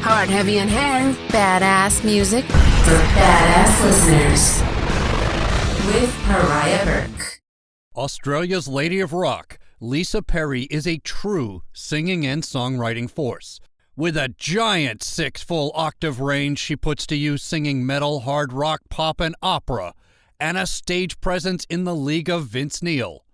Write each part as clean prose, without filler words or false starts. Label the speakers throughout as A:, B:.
A: Hard, heavy, and hair. Badass music for badass listeners. With Pariah Burke.
B: Australia's Lady of Rock, Lisa Perry is a true singing and songwriting force. With a giant 6 full octave range she puts to use singing metal, hard rock, pop, and opera, and a stage presence in the league of Vince Neil.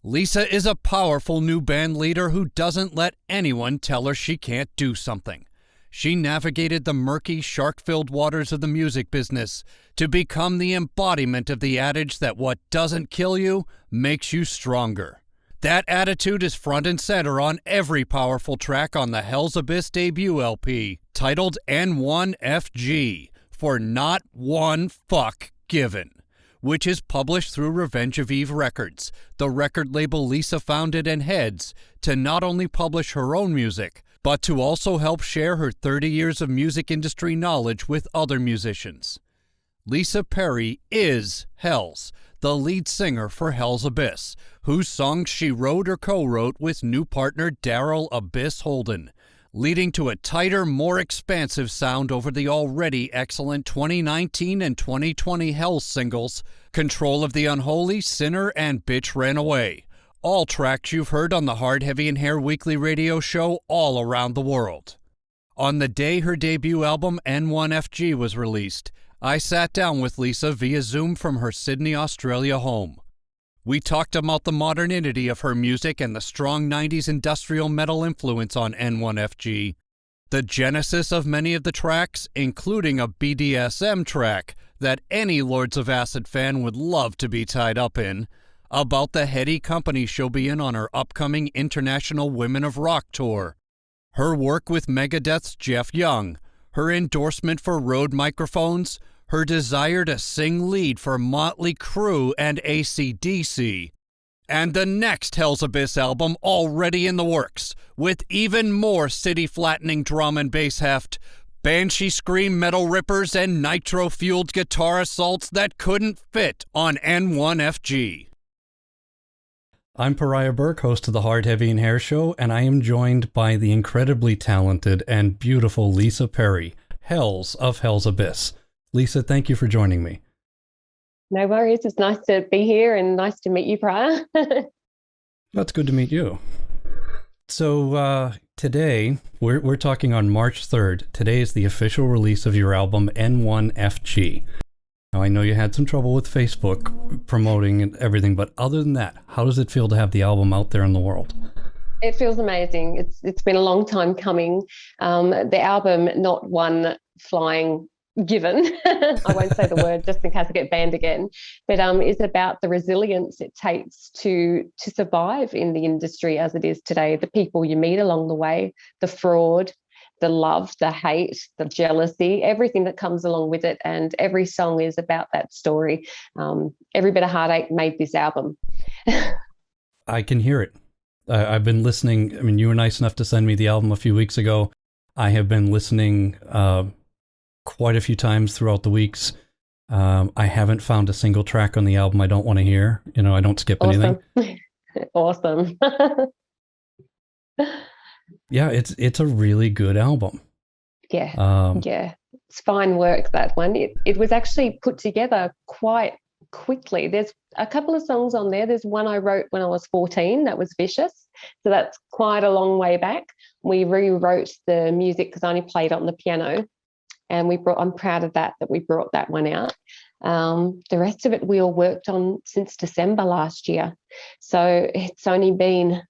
B: Lisa is a powerful new band leader who doesn't let anyone tell her she can't do something. She navigated the murky, shark-filled waters of the music business to become the embodiment of the adage that what doesn't kill you makes you stronger. That attitude is front and center on every powerful track on the Hellz Abyss debut LP, titled N1FG, for Not One Fuck Given, which is published through Revenge of Eve Records, the record label Lisa founded and heads, to not only publish her own music, but to also help share her 30 years of music industry knowledge with other musicians. Lisa Perry is Hellz, the lead singer for Hellz Abyss, whose songs she wrote or co-wrote with new partner Daryl Abyss Holden, leading to a tighter, more expansive sound over the already excellent 2019 and 2020 Hellz singles, Control of the Unholy, Sinner, and Bitch Ran Away. All tracks you've heard on the Hard, Heavy, and Hair weekly radio show all around the world. On the day her debut album N1FG was released, I sat down with Lisa via Zoom from her Sydney, Australia home. We talked about the modernity of her music and the strong 90s industrial metal influence on N1FG, the genesis of many of the tracks, including a BDSM track that any Lords of Acid fan would love to be tied up in, about the heady company she'll be in on her upcoming International Women of Rock tour, her work with Megadeth's Jeff Young, her endorsement for RØDE Microphones, her desire to sing lead for Motley Crue and AC/DC, and the next Hellz Abyss album already in the works, with even more city-flattening drum and bass heft, banshee scream metal rippers, and nitro-fueled guitar assaults that couldn't fit on N1FG. I'm Pariah Burke, host of the Hard, Heavy, and Hair Show, and I am joined by the incredibly talented and beautiful Lisa Perry, Hellz of Hellz Abyss. Lisa, thank you for joining me.
C: No worries. It's nice to be here and nice to meet you, Pariah.
B: That's good to meet you. So today, we're talking on March 3rd. Today is the official release of your album N1FG. Now, I know you had some trouble with Facebook promoting and everything, but other than that, how does it feel to have the album out there in the world?
C: It feels amazing. It's been a long time coming. The album, not one flying given, I won't say the word just in case I get banned again, but is about the resilience it takes to survive in the industry as it is today, the people you meet along the way, the fraud, the love, the hate, the jealousy, everything that comes along with it. And every song is about that story. Every bit of heartache made this album.
B: I can hear it. I've been listening. I mean, you were nice enough to send me the album a few weeks ago. I have been listening quite a few times throughout the weeks. I haven't found a single track on the album I don't want to hear. You know, I don't skip anything.
C: Awesome.
B: Yeah, it's a really good album.
C: Yeah, yeah. It's fine work, that one. It was actually put together quite quickly. There's a couple of songs on there. There's one I wrote when I was 14, that was Vicious. So that's quite a long way back. We rewrote the music because I only played on the piano. And I'm proud of that we brought that one out. The rest of it we all worked on since December last year. So it's only been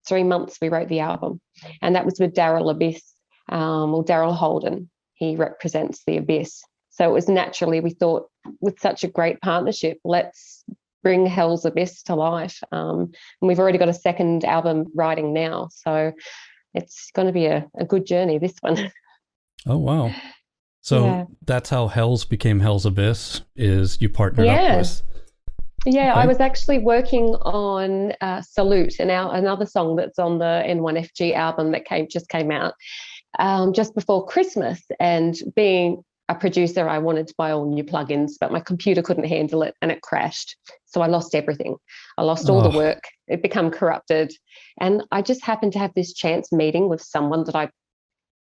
C: 3 months we wrote the album. And that was with Daryl Abyss, or Daryl Holden. He represents the Abyss. So it was naturally, we thought, with such a great partnership, let's bring Hellz Abyss to life. And we've already got a second album writing now. So it's going to be a good journey, this one.
B: Oh, wow. So yeah. That's how Hellz became Hellz Abyss, is you partnered up with...
C: Yeah,
B: okay.
C: I was actually working on Salute, another song that's on the N1FG album that just came out just before Christmas. And being a producer, I wanted to buy all new plugins, but my computer couldn't handle it and it crashed. So I lost everything. I lost all the work. It became corrupted. And I just happened to have this chance meeting with someone that I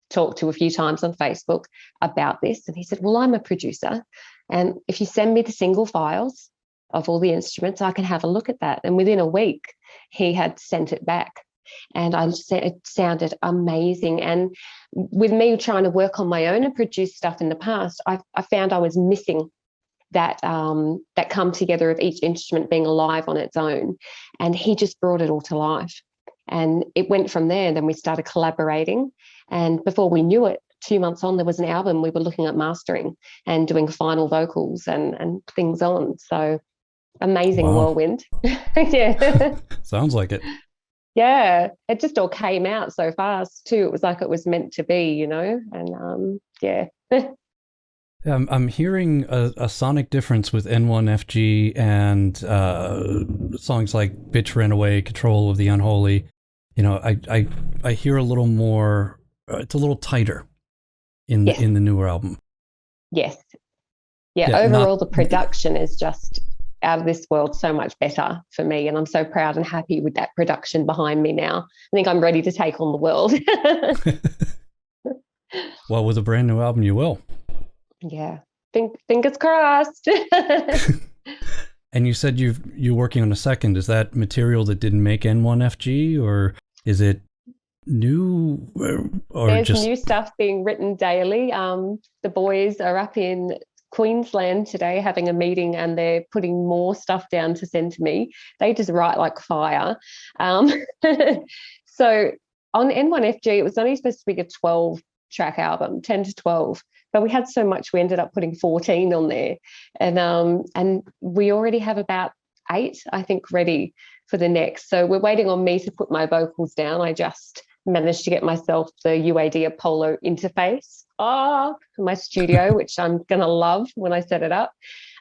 C: talked to a few times on Facebook about this. And he said, well, I'm a producer, and if you send me the single files of all the instruments, I can have a look at that. And within a week, he had sent it back. And I said it sounded amazing. And with me trying to work on my own and produce stuff in the past, I found I was missing that come together of each instrument being alive on its own. And he just brought it all to life. And it went from there. Then we started collaborating. And before we knew it, 2 months on, there was an album we were looking at mastering and doing final vocals and things on. So amazing. Wow. Whirlwind. Yeah.
B: Sounds like it.
C: Yeah. It just all came out so fast too. It was like it was meant to be, you know, and yeah.
B: I'm hearing a sonic difference with N1FG and songs like Bitch Ran Away, Control of the Unholy. You know, I hear a little more, it's a little tighter in the newer album.
C: Yes. Yeah, overall the production is just out of this world, so much better for me, and I'm so proud and happy with that production behind me now. I think I'm ready to take on the world.
B: Well, with a brand new album, you will.
C: Yeah, fingers crossed.
B: And you said you're working on a second. Is that material that didn't make N1FG, or is it new? Or
C: there's
B: just
C: new stuff being written daily. The boys are up in Queensland today having a meeting, and they're putting more stuff down to send to me. They just write like fire. So on N1FG, it was only supposed to be a 12-track album, 10 to 12. But we had so much, we ended up putting 14 on there. And we already have about 8, I think, ready for the next. So we're waiting on me to put my vocals down. I just managed to get myself the UAD Apollo interface for my studio, which I'm going to love when I set it up.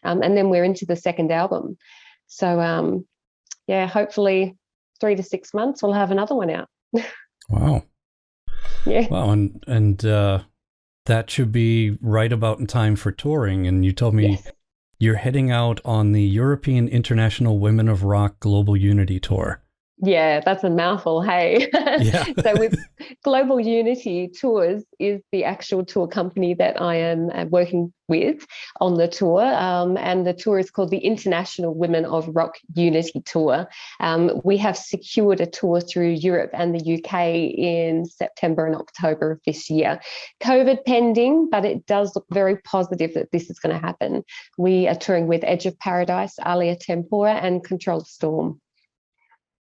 C: And then we're into the second album. So, yeah, hopefully 3 to 6 months, we'll have another one out.
B: Wow.
C: Yeah.
B: Wow. And that should be right about in time for touring. And you told me you're heading out on the European International Women of Rock Global Unity Tour.
C: Yeah, that's a mouthful, hey.
B: Yeah.
C: So with Global Unity Tours is the actual tour company that I am working with on the tour. And the tour is called the International Women of Rock Unity Tour. We have secured a tour through Europe and the UK in September and October of this year. COVID pending, but it does look very positive that this is going to happen. We are touring with Edge of Paradise, Alia Tempora, and Controlled Storm.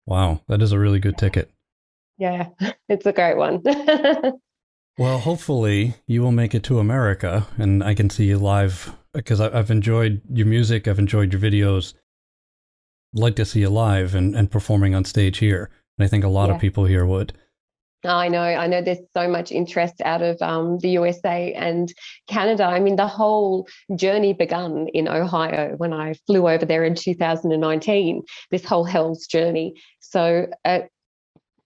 B: Wow, that is a really good ticket.
C: Yeah, it's a great one.
B: Well, hopefully you will make it to America and I can see you live, because I've enjoyed your music, I've enjoyed your videos. I'd like to see you live and performing on stage here. And I think a lot of people here would.
C: I know there's so much interest out of the USA and Canada. I mean, the whole journey began in Ohio when I flew over there in 2019, this whole Hellz journey. So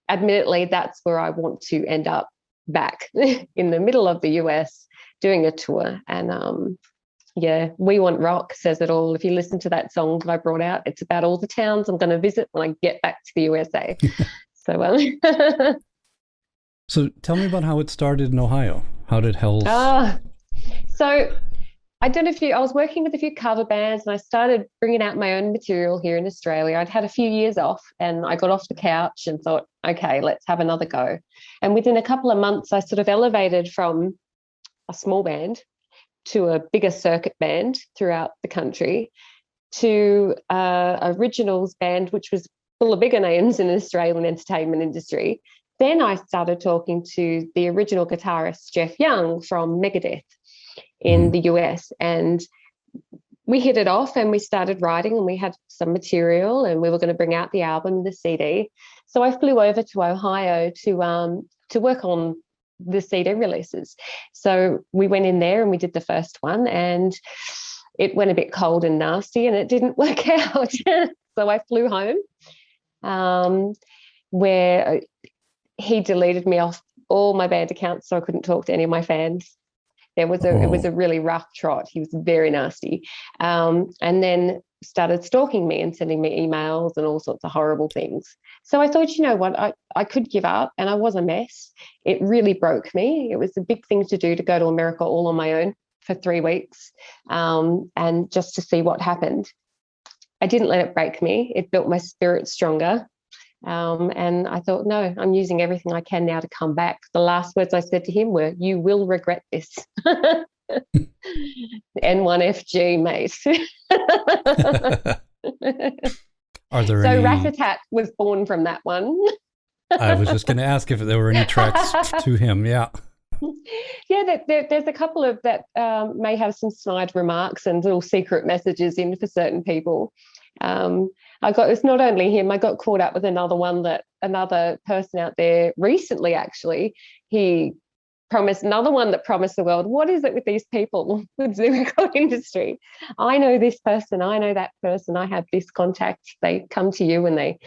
C: admittedly, that's where I want to end up, back in the middle of the US doing a tour. And yeah, We Want Rock says it all. If you listen to that song that I brought out, it's about all the towns I'm going to visit when I get back to the USA. So
B: So tell me about how it started in Ohio. How did Hellz?
C: So I don't know if I was working with a few cover bands, and I started bringing out my own material here in Australia. I'd had a few years off and I got off the couch and thought, okay, let's have another go. And within a couple of months, I sort of elevated from a small band to a bigger circuit band throughout the country to originals band, which was full of bigger names in the Australian entertainment industry. Then I started talking to the original guitarist, Jeff Young from Megadeth in the US, and we hit it off and we started writing, and we had some material and we were going to bring out the album, the CD. So I flew over to Ohio to work on the CD releases. So we went in there and we did the first one, and it went a bit cold and nasty and it didn't work out. So I flew home, where he deleted me off all my band accounts so I couldn't talk to any of my fans. It was a really rough trot. He was very nasty. And then started stalking me and sending me emails and all sorts of horrible things. So I thought, you know what, I could give up, and I was a mess. It really broke me. It was a big thing to do, to go to America all on my own for 3 weeks, and just to see what happened. I didn't let it break me. It built my spirit stronger. And I thought, no, I'm using everything I can now to come back. The last words I said to him were, "You will regret this." N1FG, mate.
B: Are there
C: so
B: any...
C: Rat-a-tat was born from that one.
B: I was just going to ask if there were any tracks to him. Yeah.
C: Yeah, there's a couple of that may have some snide remarks and little secret messages in for certain people. It's not only him, I got caught up with another one, that another person out there recently, actually, he promised, another one that promised the world, what is it with these people with the record industry? I know this person, I know that person, I have this contact. They come to you and they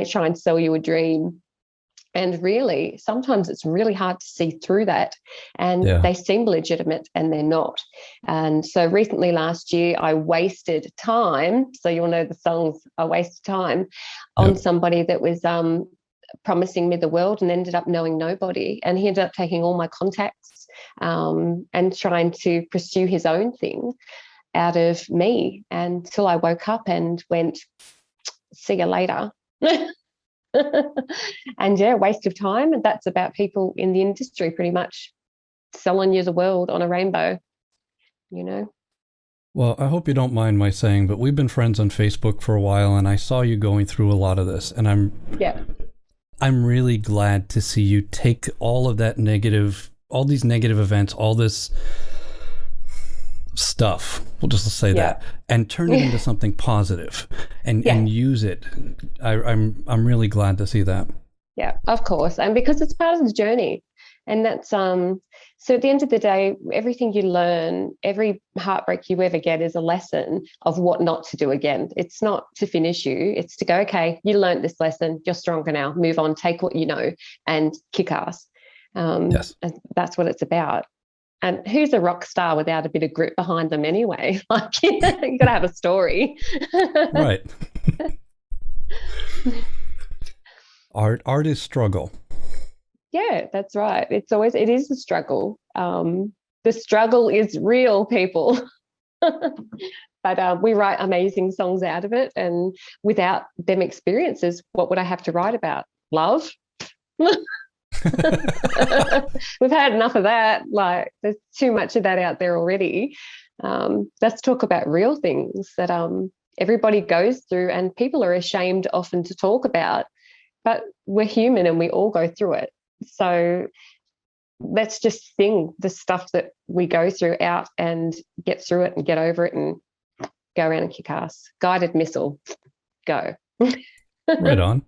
C: try and sell you a dream. And really, sometimes it's really hard to see through that. And they seem legitimate and they're not. And so recently, last year, I wasted time. So you'll know the songs, I wasted time on somebody that was promising me the world and ended up knowing nobody. And he ended up taking all my contacts and trying to pursue his own thing out of me, until I woke up and went, see you later. And waste of time. And that's about people in the industry pretty much selling you the world on a rainbow, you know.
B: Well, I hope you don't mind my saying, but we've been friends on Facebook for a while, and I saw you going through a lot of this, and I'm really glad to see you take all of that negative, all these negative events, all this stuff, we'll just say that, and turn it into something positive and use it. I'm really glad to see that.
C: Yeah, of course. And because it's part of the journey. And that's so at the end of the day, everything you learn, every heartbreak you ever get is a lesson of what not to do again. It's not to finish you. It's to go, okay, you learned this lesson, you're stronger now, move on, take what you know and kick ass. And that's what it's about. And who's a rock star without a bit of grit behind them anyway? Like, you got to have a story.
B: Right. Art is struggle.
C: Yeah, that's right. It is a struggle. The struggle is real, people. But we write amazing songs out of it. And without them experiences, what would I have to write about? Love? We've had enough of that. Like, there's too much of that out there already. Let's talk about real things that everybody goes through and people are ashamed often to talk about, but we're human and we all go through it. So let's just sing the stuff that we go through out and get through it and get over it and go around and kick ass. Guided missile, go.
B: Right on.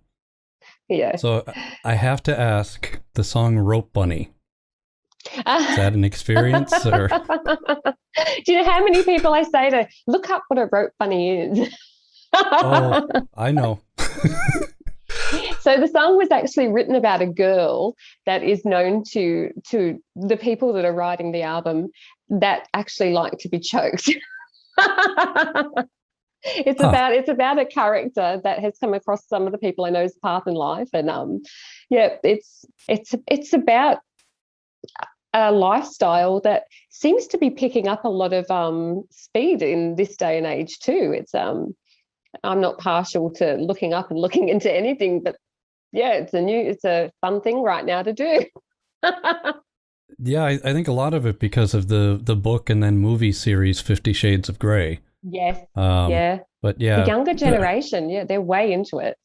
C: Yeah.
B: So I have to ask, the song Rope Bunny, is that an experience? Or?
C: Do you know how many people I say to look up what a rope bunny is?
B: Oh, I know.
C: So the song was actually written about a girl that is known to the people that are writing the album that actually like to be choked. It's about a character that has come across some of the people I know's path in life, and it's about a lifestyle that seems to be picking up a lot of speed in this day and age too. It's I'm not partial to looking up and looking into anything, but it's a fun thing right now to do.
B: Yeah, I think a lot of it because of the book and then movie series 50 Shades of Grey.
C: Yes.
B: But yeah,
C: the younger generation, they're way into it.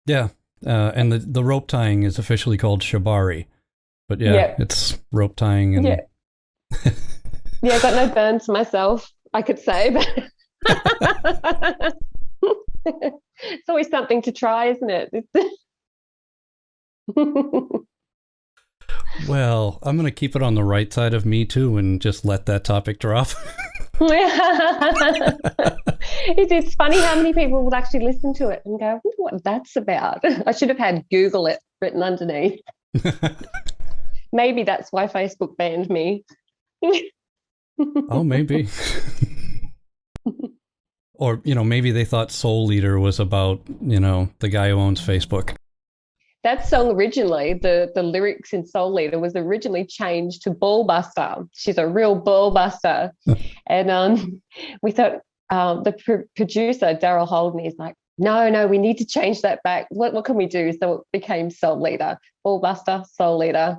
B: Yeah. And the rope tying is officially called Shibari. But it's rope tying. And...
C: I got no burns myself, I could say. But it's always something to try, isn't it?
B: Well, I'm going to keep it on the right side of me too and just let that topic drop.
C: It's funny how many people would actually listen to it and go, I wonder what that's about. I should have had Google it written underneath. Maybe that's why Facebook banned me.
B: Oh, maybe. Or, maybe they thought Soul Leader was about, the guy who owns Facebook.
C: That song originally, the lyrics in Soul Leader was originally changed to Ball Buster. She's a real ball buster. And we thought the producer, Daryl Holden, is like, no, we need to change that back. What can we do? So it became Soul Leader, Ball Buster, Soul Leader.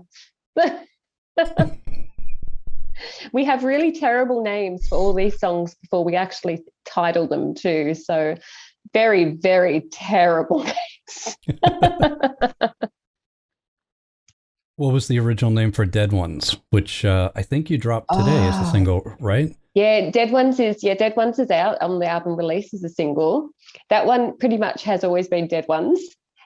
C: We have really terrible names for all these songs before we actually title them too. So very, very terrible names.
B: What was the original name for Dead Ones, which I think you dropped today as a single, right?
C: Yeah, Dead Ones is out on the album release as a single. That one pretty much has always been Dead Ones.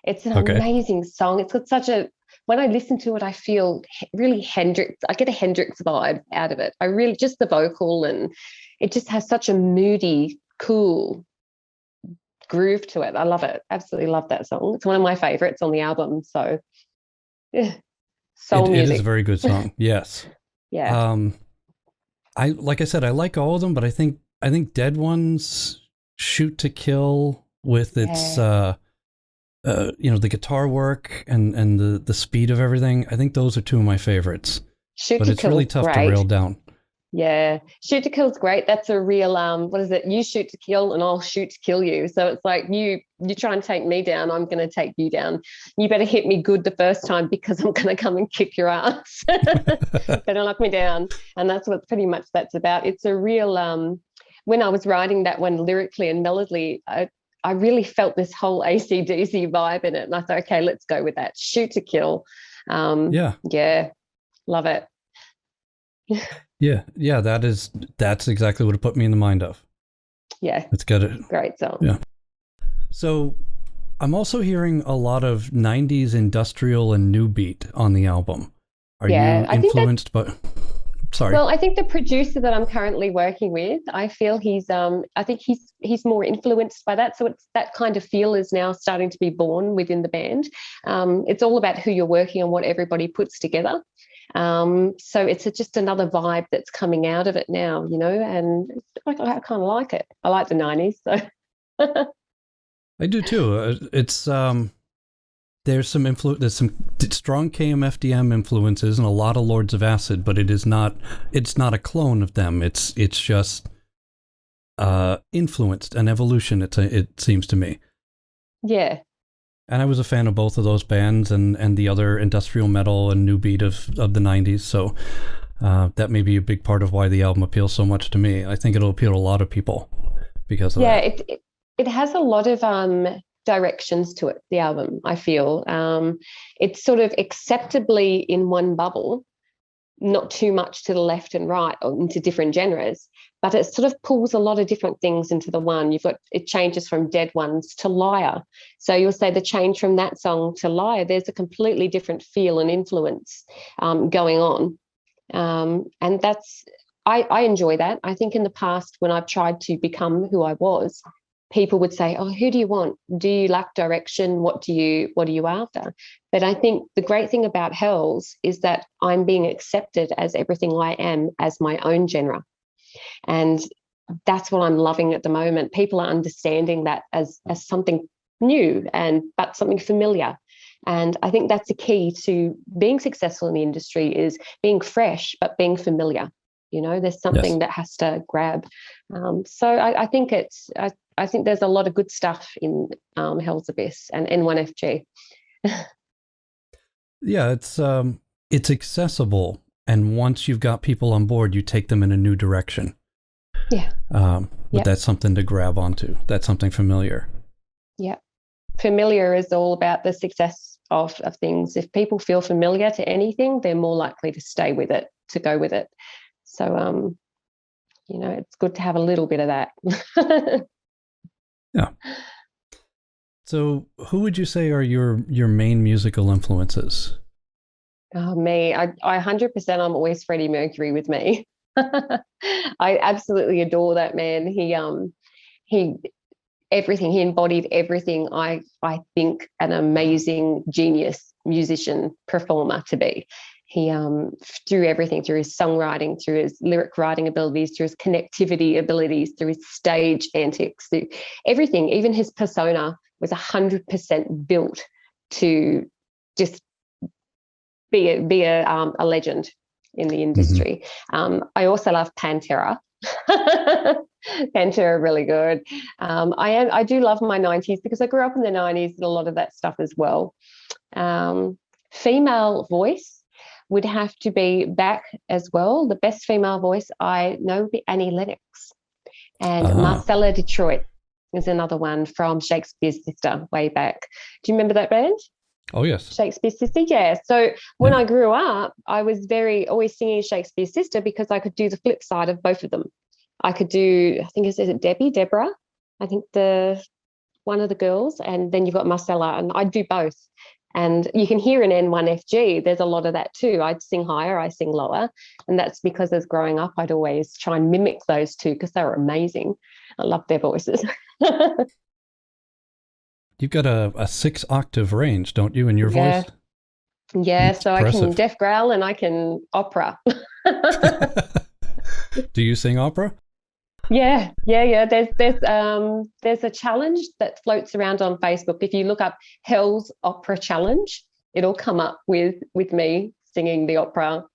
C: It's an amazing song. It's got such a, when I listen to it, I feel really Hendrix. I get a Hendrix vibe out of it. I really, just the vocal, and it just has such a moody, cool groove to it. I love it. Absolutely love that song. It's one of my favorites on the album. So, yeah, soul music.
B: It is a very good song. Yes.
C: Yeah.
B: Like I said, I like all of them, but I think Dead Ones, Shoot to Kill with its the guitar work and the speed of everything. I think those are two of my favorites. But it's really tough to rail down.
C: Yeah, Shoot to Kill's great. That's a real what is it? You shoot to kill and I'll shoot to kill you. So it's like you try and take me down, I'm going to take you down. You better hit me good the first time because I'm going to come and kick your ass. Better knock me down. And that's what pretty much that's about. It's a real when I was writing that one lyrically and melodically, I really felt this whole AC/DC vibe in it. And I thought, okay, let's go with that. Shoot to kill. Yeah, love it.
B: Yeah, that's exactly what it put me in the mind of.
C: Yeah.
B: It's got a
C: great song.
B: Yeah. So I'm also hearing a lot of 90s industrial and new beat on the album. Are you influenced by... Sorry.
C: Well, I think the producer that I'm currently working with, I feel he's more influenced by that. So it's that kind of feel is now starting to be born within the band. It's all about who you're working on, what everybody puts together. So it's just another vibe that's coming out of it now, and I kind of like it. I like the 90s. So
B: I do too. It's there's some strong KFMDM influences and a lot of Lords of Acid, but it's not a clone of them. It's just influenced an evolution. It seems to me.
C: Yeah.
B: And I was a fan of both of those bands and the other industrial metal and new beat of the 90s. So that may be a big part of why the album appeals so much to me. I think it'll appeal to a lot of people because of that. Yeah,
C: it has a lot of directions to it, the album, I feel. It's sort of acceptably in one bubble, not too much to the left and right or into different genres, but it sort of pulls a lot of different things into the one. It changes from Dead Ones to Liar. So you'll say the change from that song to Liar, there's a completely different feel and influence going on. And I enjoy that. I think in the past when I've tried to become who I was, people would say, oh, who do you want? Do you lack direction? What are you after? But I think the great thing about Hellz is that I'm being accepted as everything I am as my own genre. And that's what I'm loving at the moment. People are understanding that as something new but something familiar. And I think that's the key to being successful in the industry is being fresh, but being familiar. There's something that has to grab. So I think I think there's a lot of good stuff in Hellz Abyss and N1FG.
B: Yeah, it's accessible, and once you've got people on board, you take them in a new direction.
C: Yeah.
B: But that's something to grab onto. That's something familiar. Yeah.
C: Familiar is all about the success of things. If people feel familiar to anything, they're more likely to stay with it, to go with it. So, it's good to have a little bit of that.
B: Yeah. So who would you say are your main musical influences?
C: Oh, me. I 100%, I'm always Freddie Mercury with me. I absolutely adore that man. He embodied everything I think an amazing genius musician performer to be. through everything, through his songwriting, through his lyric writing abilities, through his connectivity abilities, through his stage antics, through everything. Even his persona was 100% built to just be a legend in the industry. I also love Pantera. Pantera, really good. I do love my 90s because I grew up in the 90s and a lot of that stuff as well. Female voice would have to be back as well. The best female voice I know would be Annie Lennox. And Marcella Detroit is another one from Shakespeare's Sister way back. Do you remember that band?
B: Oh, yes.
C: Shakespeare's Sister, yeah. So when I grew up, I was always singing Shakespeare's Sister because I could do the flip side of both of them. I could do, I think, is it Deborah? I think one of the girls, and then you've got Marcella, and I'd do both. And you can hear in N1FG, there's a lot of that too. I'd sing higher, I sing lower. And that's because as growing up, I'd always try and mimic those two because they were amazing. I love their voices.
B: You've got a 6-octave range, don't you, in your voice?
C: Yeah,
B: That's
C: so
B: impressive.
C: I can deaf growl and I can opera.
B: Do you sing opera?
C: Yeah. There's a challenge that floats around on Facebook. If you look up Hellz Opera Challenge, it'll come up with me singing the opera,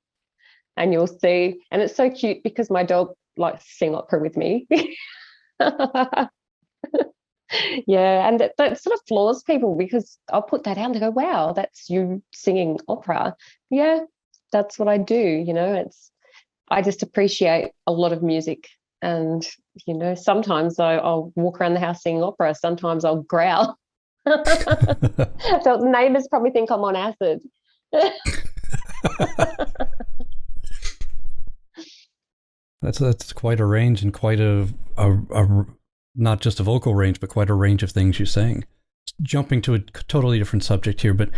C: and you'll see. And it's so cute because my dog likes to sing opera with me. Yeah, and that sort of floors people because I'll put that out and they go, wow, that's you singing opera. Yeah, that's what I do. You know, I just appreciate a lot of music. And, you know, sometimes I'll walk around the house singing opera. Sometimes I'll growl. So the neighbours probably think I'm on acid.
B: That's quite a range and quite a not just a vocal range, but quite a range of things you sing. Jumping to a totally different subject here, but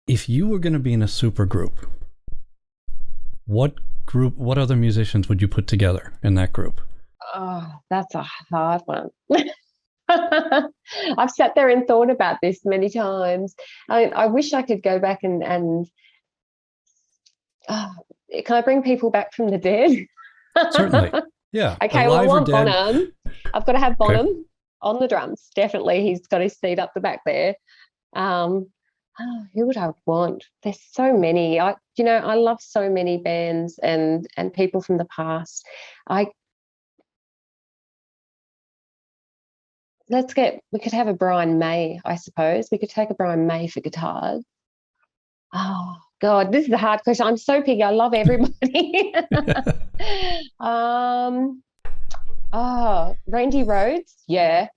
B: if you were going to be in a supergroup, what other musicians would you put together in that group?
C: Oh, that's a hard one. I've sat there and thought about this many times. I wish I could go back and can I bring people back from the dead?
B: Certainly. Yeah.
C: Okay, well, I want Bonham. I've got to have Bonham on the drums. Definitely. He's got his seat up the back there. Who would I want? There's so many. I love so many bands and people from the past. We could have a Brian May, I suppose. We could take a Brian May for guitars. Oh, God, this is a hard question. I'm so picky. I love everybody. Randy Rhoads, yeah.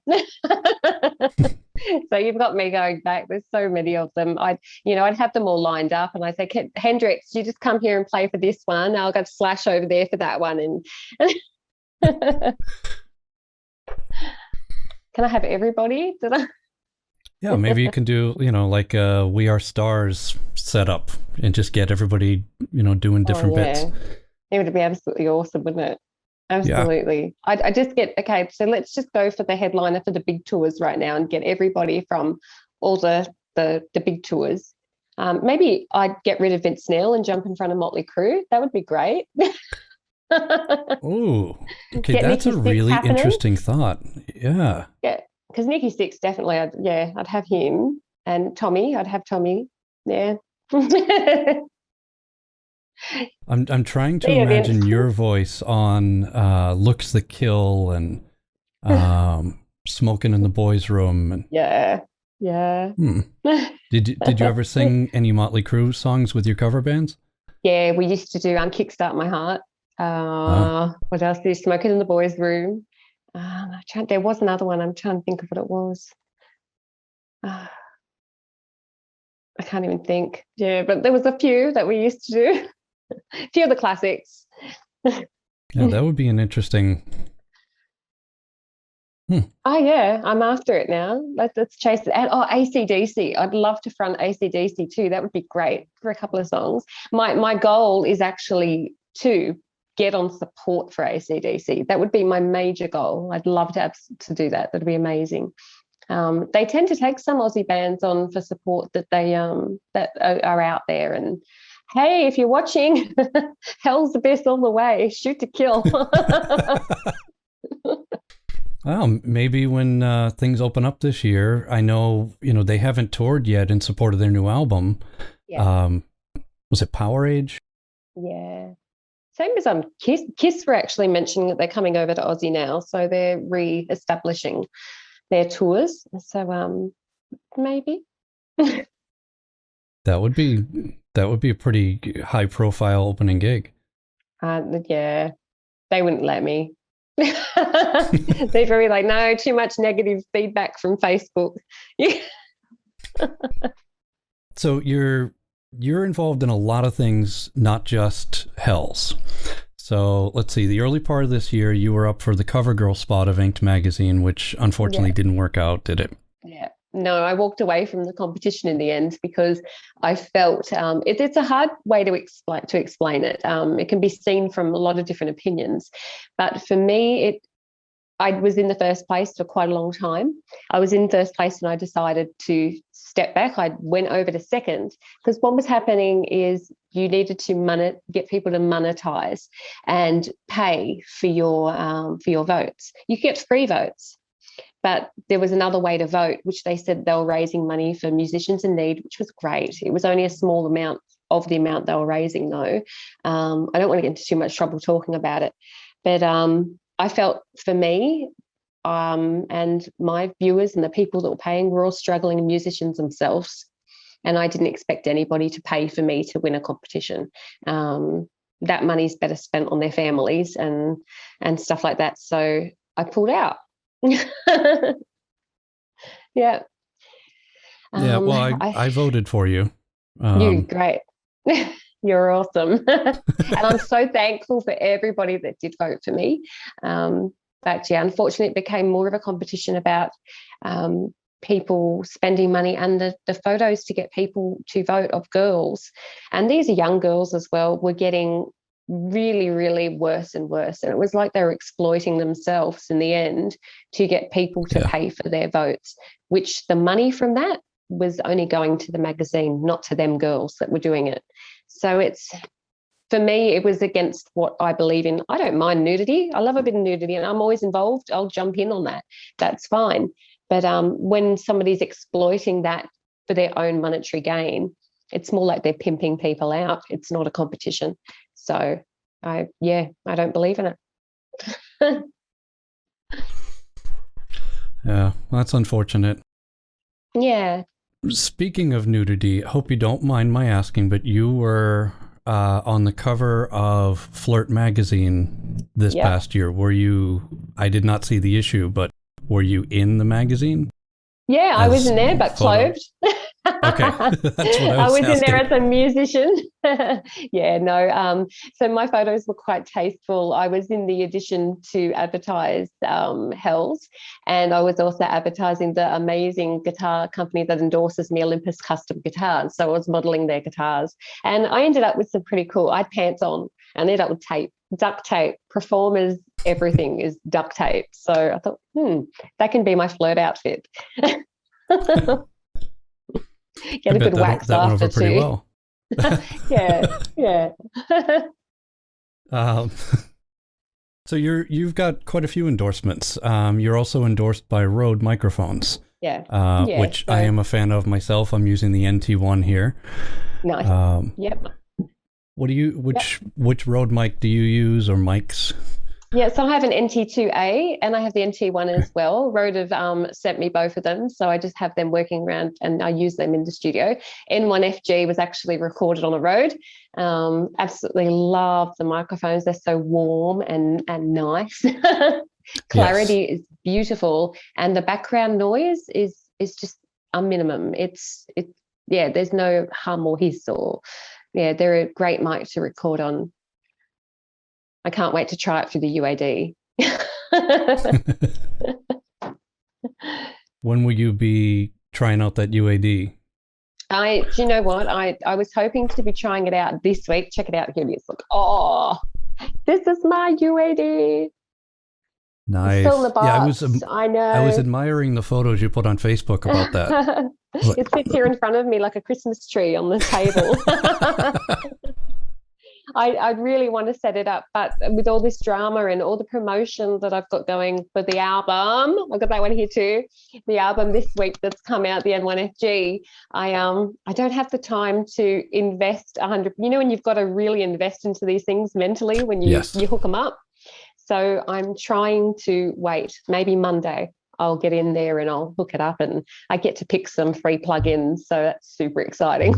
C: So you've got me going back. There's so many of them. I'd have them all lined up, and I'd say, Hendrix, you just come here and play for this one. I'll go Slash over there for that one, and can I have everybody? Did I?
B: Yeah, maybe you can do, like a We Are Stars setup and just get everybody, doing different bits.
C: It would be absolutely awesome, wouldn't it? Absolutely. Yeah. I just get, okay, so let's just go for the headliner for the big tours right now and get everybody from all the big tours. Maybe I'd get rid of Vince Neil and jump in front of Motley Crue. That would be great.
B: Oh, okay, that's a really interesting thought. Yeah.
C: Yeah, because Nikki Sixx, definitely, I'd have him. And Tommy, I'd have Tommy. Yeah.
B: I'm trying to imagine your voice on Looks That Kill and Smoking in the Boys' Room. And,
C: yeah.
B: Did you ever sing any Motley Crue songs with your cover bands?
C: Yeah, we used to do Kickstart My Heart. What else did Smoking in the Boys' Room? There was another one. I'm trying to think of what it was. I can't even think. Yeah, but there was a few that we used to do. A few of the classics.
B: Yeah, that would be an interesting.
C: Oh yeah, I'm after it now. Let's chase it. And AC/DC. I'd love to front AC/DC too. That would be great for a couple of songs. My goal is actually to get on support for AC/DC. That would be my major goal. I'd love to do that. That'd be amazing. They tend to take some Aussie bands on for support that they that are out there, and Hey, if you're watching, Hellz Abyss all the way. Shoot to kill.
B: Well, maybe when things open up this year, I know, they haven't toured yet in support of their new album.
C: Yeah.
B: Was it Power Age?
C: Yeah. Same as Kiss. Kiss were actually mentioning that they're coming over to Aussie now, so they're re-establishing their tours. So maybe.
B: That would be a pretty high-profile opening gig.
C: Yeah, they wouldn't let me. They're very like, no, too much negative feedback from Facebook. Yeah.
B: So you're involved in a lot of things, not just Hellz. So let's see, the early part of this year, you were up for the cover girl spot of Inked magazine, which unfortunately didn't work out, did it?
C: Yeah. No, I walked away from the competition in the end because I felt it's a hard way to explain it. It can be seen from a lot of different opinions. But for me, I was in the first place for quite a long time. I was in first place and I decided to step back. I went over to second because what was happening is you needed to get people to monetize and pay for your votes. You get free votes, but there was another way to vote, which they said they were raising money for musicians in need, which was great. It was only a small amount of the amount they were raising, though. I don't want to get into too much trouble talking about it, but I felt for me and my viewers and the people that were paying were all struggling musicians themselves, and I didn't expect anybody to pay for me to win a competition. That money's better spent on their families and stuff like that. So I pulled out. Yeah.
B: Well, I voted for you.
C: You're great. You're awesome. And I'm so thankful for everybody that did vote for me. But yeah, unfortunately, it became more of a competition about people spending money and the photos to get people to vote of girls. And these are young girls as well, were getting really, really worse and worse. And it was like they were exploiting themselves in the end to get people to pay for their votes, which the money from that was only going to the magazine, not to them girls that were doing it. So for me, it was against what I believe in. I don't mind nudity. I love a bit of nudity and I'm always involved. I'll jump in on that. That's fine. But when somebody's exploiting that for their own monetary gain, it's more like they're pimping people out. It's not a competition. So I don't believe in it.
B: Yeah, well, that's unfortunate.
C: Yeah.
B: Speaking of nudity, I hope you don't mind my asking, but you were on the cover of Flirt magazine this past year. Were you, I did not see the issue, but were you in the magagazine?
C: Yeah, I was in there, but clothed.
B: Okay, that's what I was
C: in there as a musician. Yeah, no. So my photos were quite tasteful. I was in the edition to advertise Hellz, and I was also advertising the amazing guitar company that endorses me, Olympus Custom Guitars. So I was modelling their guitars, and I ended up with some pretty cool. I had pants on, and ended up with tape, duct tape. Performers, everything is duct tape. So I thought, that can be my Flirt outfit. Get a good wax after too.
B: Pretty well.
C: Yeah.
B: So you've got quite a few endorsements. You're also endorsed by RØDE Microphones. Which I am a fan of myself. I'm using the NT1 here.
C: Nice. Yep.
B: Which RØDE mic do you use, or mics?
C: Yeah, so I have an NT2A and I have the NT1 as well. RØDE have sent me both of them, so I just have them working around and I use them in the studio. N1FG was actually recorded on a RØDE. Absolutely love the microphones. They're so warm and nice. Clarity is beautiful, and the background noise is just a minimum. There's no hum or hiss they're a great mic to record on. I can't wait to try it through the UAD.
B: When will you be trying out that UAD?
C: Do you know what? I was hoping to be trying it out this week. Check it out. Here it is. Look, this is my UAD.
B: Nice.
C: Still in the box.
B: Yeah,
C: I know.
B: I was admiring the photos you put on Facebook about that.
C: It sits here in front of me like a Christmas tree on the table. I really want to set it up, but with all this drama and all the promotion that I've got going for the album, I've got that one here too. The album this week that's come out, the N1FG. I don't have the time to invest 100. You know, when you've got to really invest into these things mentally when you hook them up. So I'm trying to wait. Maybe Monday I'll get in there and I'll hook it up, and I get to pick some free plugins. So that's super exciting.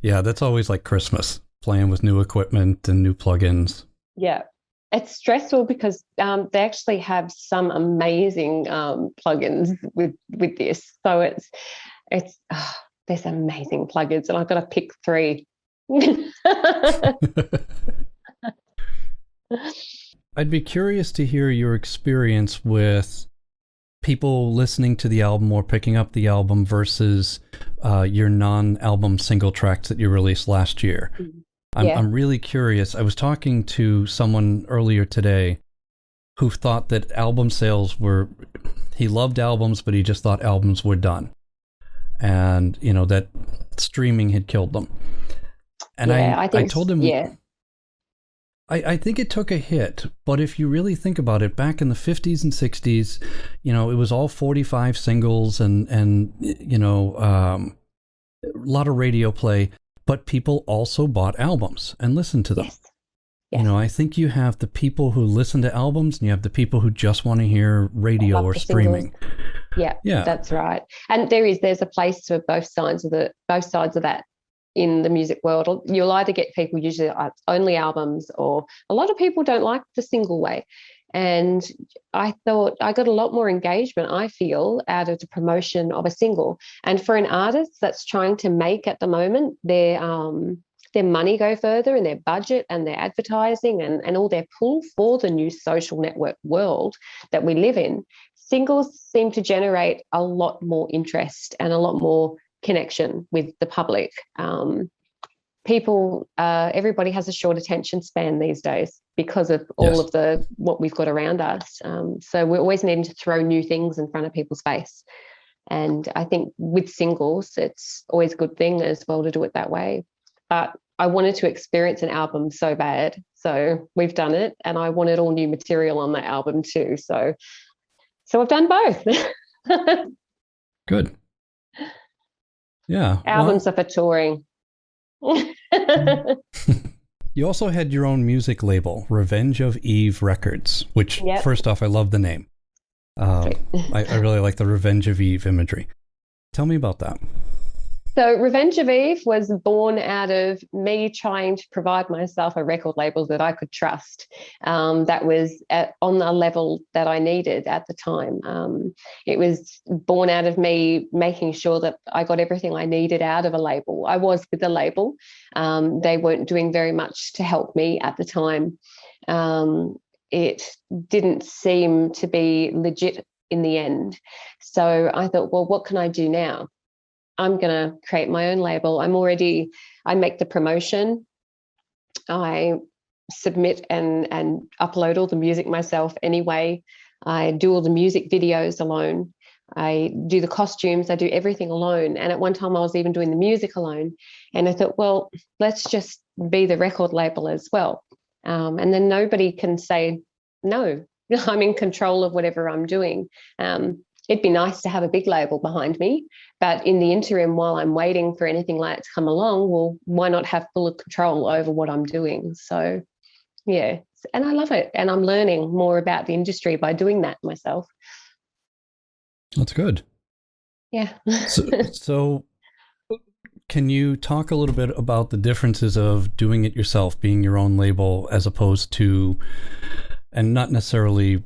B: Yeah, that's always like Christmas, playing with new equipment and new plugins.
C: Yeah, it's stressful because they actually have some amazing plugins with this. So it's there's amazing plugins, and I've got to pick 3.
B: I'd be curious to hear your experience with people listening to the album or picking up the album versus your non-album single tracks that you released last year. I'm really curious. I was talking to someone earlier today who thought that album sales he loved albums, but he just thought albums were done. And, you know, that streaming had killed them. And I told him, I think it took a hit, but if you really think about it, back in the 50s and 60s, you know, it was all 45 singles and you know, a lot of radio play, but people also bought albums and listened to them. Yes. You know, I think you have the people who listen to albums and you have the people who just want to hear radio or streaming.
C: Yeah, that's right. And there's a place for both sides of that in the music world. You'll either get people usually only albums, or a lot of people don't like the single way. And I thought I got a lot more engagement, I feel, out of the promotion of a single. And for an artist that's trying to make at the moment their money go further, and their budget and their advertising and all their pull for the new social network world that we live in, singles seem to generate a lot more interest and a lot more connection with the public. Everybody has a short attention span these days because of all of what we've got around us. So we're always needing to throw new things in front of people's face. And I think with singles, it's always a good thing as well to do it that way. But I wanted to experience an album so bad. So we've done it, and I wanted all new material on that album too. So I've done both.
B: Good. Yeah.
C: Albums are for touring.
B: You also had your own music label, Revenge of Eve Records, which, first off, I love the name. I really like the Revenge of Eve imagery. Tell me about that.
C: So Revenge of Eve was born out of me trying to provide myself a record label that I could trust, that was on the level that I needed at the time. It was born out of me making sure that I got everything I needed out of a label. I was with the label. They weren't doing very much to help me at the time. It didn't seem to be legit in the end. So I thought, well, what can I do now? I'm going to create my own label. I make the promotion. I submit and upload all the music myself anyway. I do all the music videos alone. I do the costumes. I do everything alone. And at one time I was even doing the music alone. And I thought, well, let's just be the record label as well. And then nobody can say, no, I'm in control of whatever I'm doing. It'd be nice to have a big label behind me, but in the interim, while I'm waiting for anything like that to come along, well, why not have full control over what I'm doing? So, yeah, and I love it. And I'm learning more about the industry by doing that myself.
B: That's good.
C: Yeah.
B: So can you talk a little bit about the differences of doing it yourself, being your own label, as opposed to, and not necessarily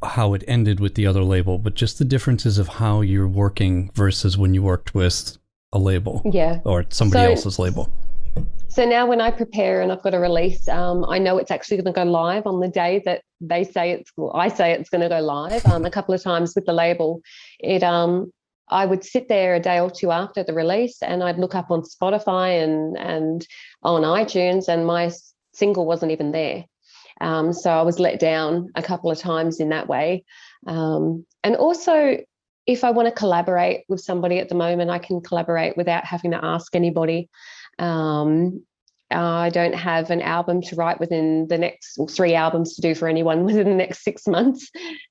B: how it ended with the other label, but just the differences of how you're working versus when you worked with a label, or somebody else's label?
C: So now when I prepare and I've got a release, I know it's actually going to go live on the day that I say it's going to go live. A couple of times with the label, I would sit there a day or two after the release, and I'd look up on Spotify and on iTunes, and my single wasn't even there. So I was let down a couple of times in that way. And also, if I want to collaborate with somebody at the moment, I can collaborate without having to ask anybody. I don't have an album to write within the next, or 3 albums to do for anyone within the next 6 months.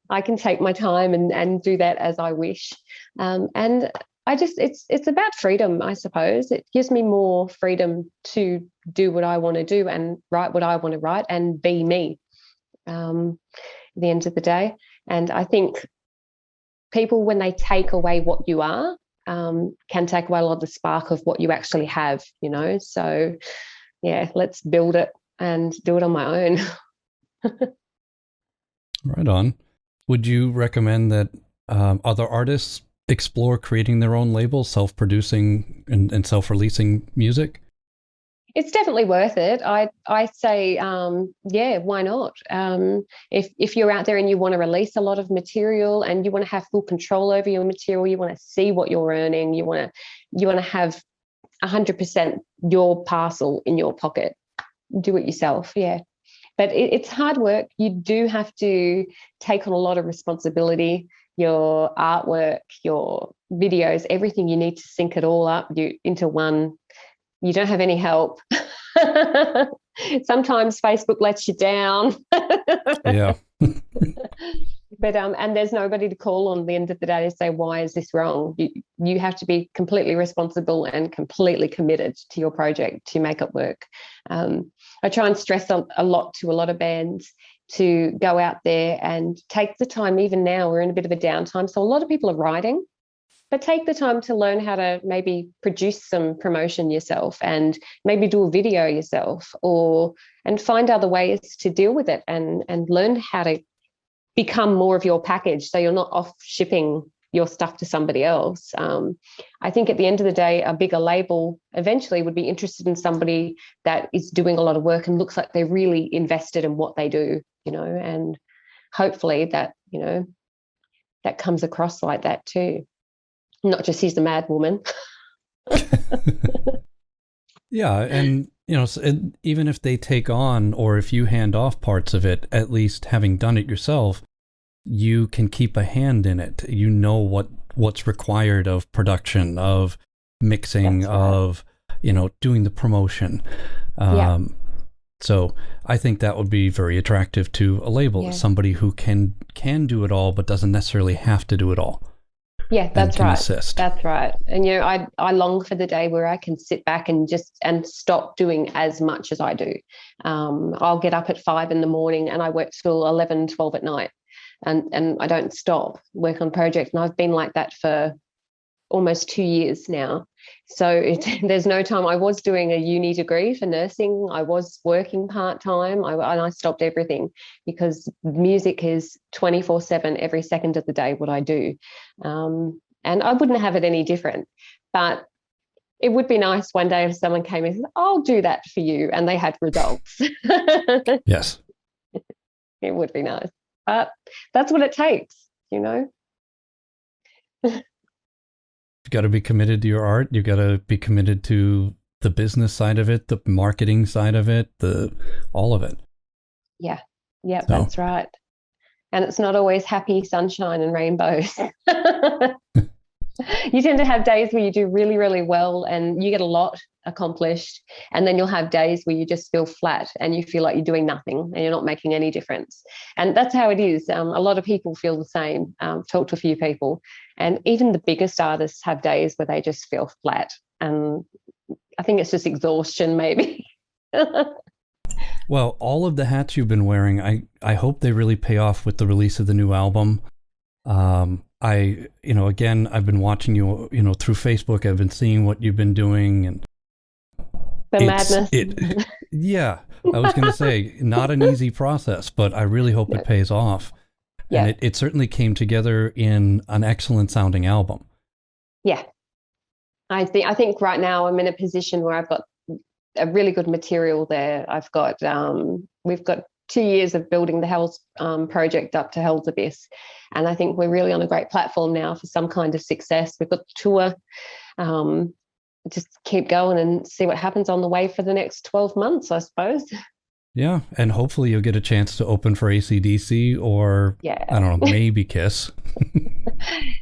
C: I can take my time and do that as I wish. And I just, it's about freedom, I suppose. It gives me more freedom to do what I want to do and write what I want to write and be me at the end of the day. And I think people, when they take away what you are, can take away a lot of the spark of what you actually have, you know. So yeah, let's build it and do it on my own.
B: Right on. Would you recommend that other artists explore creating their own labels, self-producing and self-releasing music?
C: It's definitely worth it. I say, yeah, why not? If you're out there and you want to release a lot of material and you want to have full control over your material, you want to see what you're earning, you want to have 100% your parcel in your pocket, do it yourself. Yeah. But it's hard work. You do have to take on a lot of responsibility. Your artwork, your videos, everything, you need to sync it all up into one. You don't have any help. Sometimes Facebook lets you down.
B: Yeah.
C: But and there's nobody to call on the end of the day to say, why is this wrong? You have to be completely responsible and completely committed to your project to make it work. I try and stress a lot to a lot of bands to go out there and take the time. Even now we're in a bit of a downtime, so a lot of people are writing, but take the time to learn how to maybe produce some promotion yourself and maybe do a video yourself, and find other ways to deal with it and learn how to become more of your package so you're not off shipping your stuff to somebody else. I think at the end of the day, a bigger label eventually would be interested in somebody that is doing a lot of work and looks like they're really invested in what they do, you know, and hopefully that, you know, that comes across like that too. Not just he's a mad woman.
B: Yeah. And, you know, even if they take on, or if you hand off parts of it, at least having done it yourself, you can keep a hand in it. You know what's required of production, of mixing, of, you know, doing the promotion. So I think that would be very attractive to a label, somebody who can do it all, but doesn't necessarily have to do it all. Yeah,
C: that's right.
B: Assist.
C: That's right. And, you know, I long for the day where I can sit back and stop doing as much as I do. I'll get up at 5 in the morning and I work till 11, 12 at night. And I don't stop work on projects. And I've been like that for almost 2 years now. So there's no time. I was doing a uni degree for nursing. I was working part-time and I stopped everything because music is 24/7 every second of the day what I do. And I wouldn't have it any different. But it would be nice one day if someone came and said, I'll do that for you. And they had results.
B: Yes.
C: It would be nice. But that's what it takes, you know.
B: You've got to be committed to your art. You've got to be committed to the business side of it, the marketing side of it, all of it. Yeah,
C: that's right. And it's not always happy sunshine and rainbows. You tend to have days where you do really, really well and you get a lot accomplished. And then you'll have days where you just feel flat and you feel like you're doing nothing and you're not making any difference. And that's how it is. A lot of people feel the same. Talk to a few people. And even the biggest artists have days where they just feel flat. And I think it's just exhaustion, maybe.
B: Well, all of the hats you've been wearing, I hope they really pay off with the release of the new album. Again, I've been watching you, through Facebook. I've been seeing what you've been doing, and
C: the madness.
B: Yeah, I was going to say, not an easy process, but I really hope it pays off. Yeah. And it certainly came together in an excellent sounding album.
C: Yeah, I think right now I'm in a position where I've got a really good material there. I've got we've got 2 years of building the Hellz project up to Hellz Abyss. And I think we're really on a great platform now for some kind of success. We've got the tour. Just keep going and see what happens on the way for the next 12 months, I suppose.
B: Yeah, and hopefully you'll get a chance to open for AC/DC or,
C: Yeah.
B: I don't know, maybe Kiss.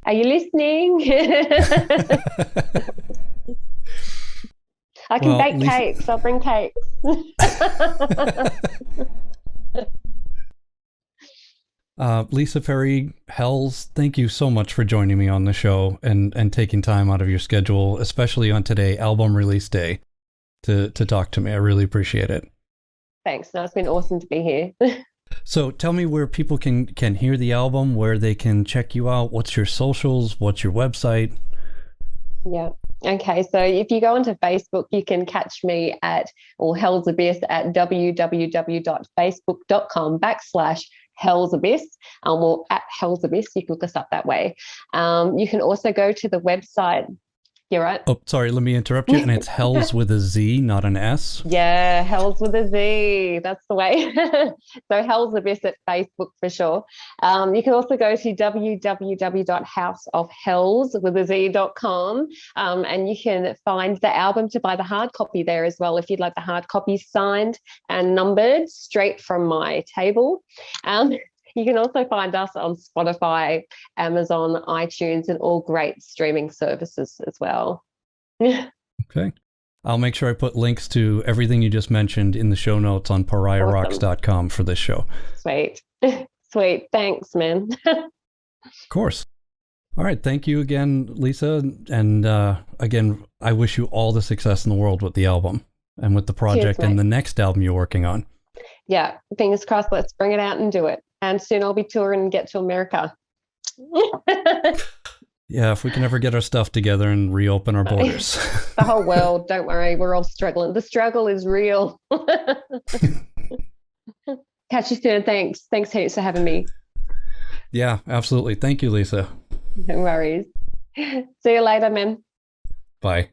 C: Are you listening? I can bake cakes. I'll bring cakes.
B: Lisa Perry, Hellz, thank you so much for joining me on the show and taking time out of your schedule, especially on today, album release day, to talk to me. I really appreciate it.
C: Thanks. No, it's been awesome to be here.
B: So tell me where people can hear the album, where they can check you out. What's your socials? What's your website?
C: Yeah. Okay. So if you go onto Facebook, you can catch me Hellz Abyss at www.facebook.com/Hellz Abyss, or at Hellz Abyss. You can look us up that way. You can also go to the website. You're right.
B: Oh, sorry. Let me interrupt you. And it's Hellz with a Z, not an S.
C: Yeah, Hellz with a Z. That's the way. So Hellz Abyss at Facebook for sure. You can also go to www.houseofhells.com, and you can find the album to buy the hard copy there as well if you'd like the hard copy signed and numbered straight from my table. You can also find us on Spotify, Amazon, iTunes, and all great streaming services as well.
B: Okay. I'll make sure I put links to everything you just mentioned in the show notes on pariahrocks.com for this show.
C: Sweet. Sweet. Thanks, man.
B: Of course. All right. Thank you again, Lisa. And again, I wish you all the success in the world with the album and with the project. Cheers, and the next album you're working on.
C: Yeah. Fingers crossed. Let's bring it out and do it. And soon I'll be touring and get to America.
B: Yeah, if we can ever get our stuff together and reopen our borders.
C: The whole world, don't worry, we're all struggling. The struggle is real. Catch you soon. Thanks. Thanks heaps for having me.
B: Yeah, absolutely. Thank you, Lisa.
C: No worries. See you later, man.
B: Bye.